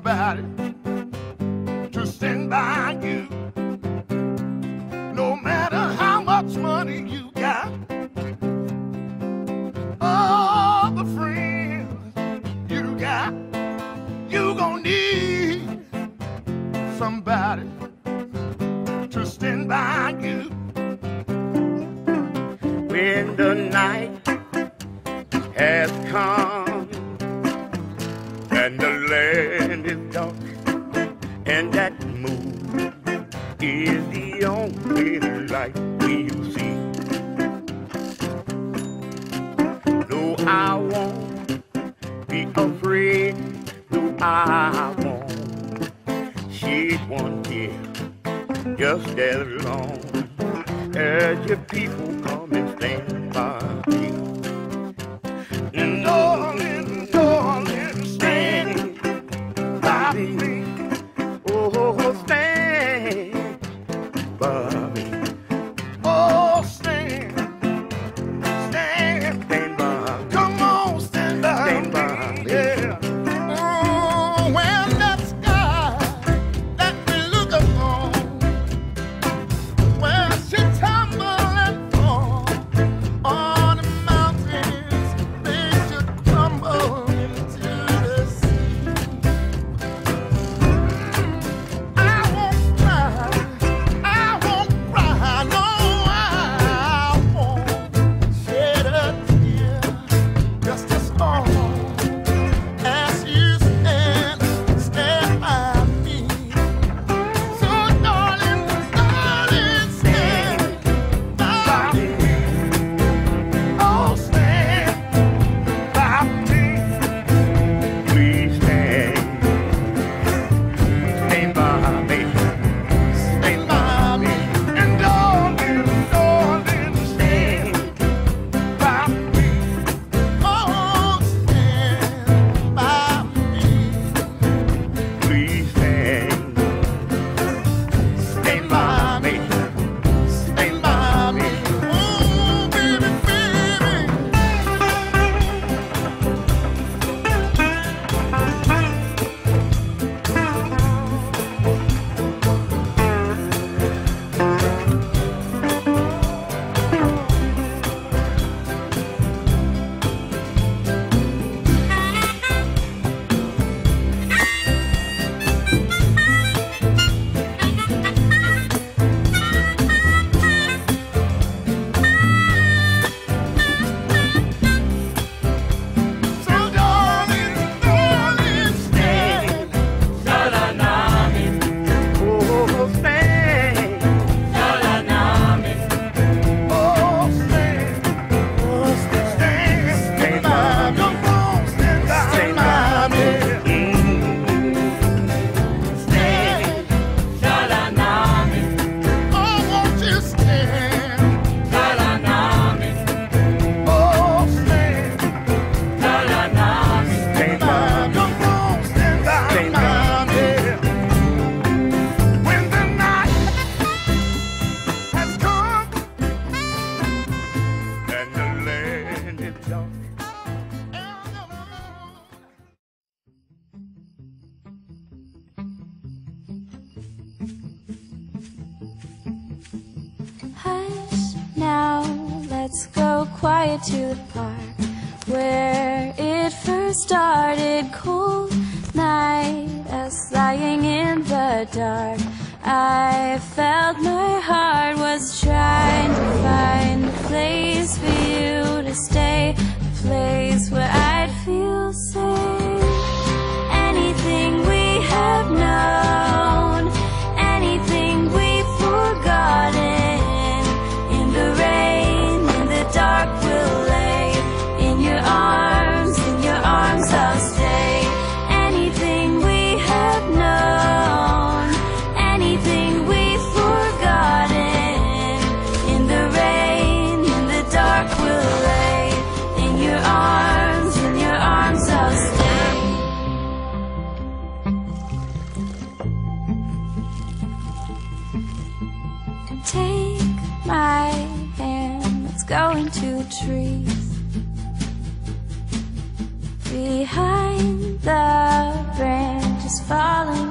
somebody to stand by you. No matter how much money you got, all the friends you got, you gon' need somebody to stand by you. When the night has come and the land is dark and that moon is the only light we'll see. No, I won't be afraid. No, I won't shed one tear, just as long as your people come and stand by me. Darling, darling, stand by me. Oh, stand by me. Oh, stand by me. Come on, stand by me. Yeah. Oh, when that sky that we look upon, well, she tumble and fall on the mountains, they should crumble into the sea. I won't cry, no, I won't shed a tear, just as long as you stand by me. So darling, darling, stand by me. Oh, stand by me. Please stand by me. Stand by me. And darling, darling, stand by me. Oh, stand by me. Please stand by me. Stand by me. Oh, baby, baby. So darling, darling, stand. Oh, stand. Oh, stand. Stand by me. Come on, stand by me. Stand. Oh, won't you stand? Oh, stand. Stand by. Come on, stand by me. When the night has come and the land is dark and the moon. Hush, now let's go quiet to the park where it first started. Cold night, us lying in the dark. I felt my heart was trying to find a place for you to stay, a place where I'd feel safe. Anything we have known, anything we've forgotten, in the rain, in the dark we'll lay. In your arms I'll stay. Anything we have known, anything we've forgotten, in the rain, in the dark we'll lay. In your arms I'll stay. Take my hand, let's go into the trees. Behind the branches is falling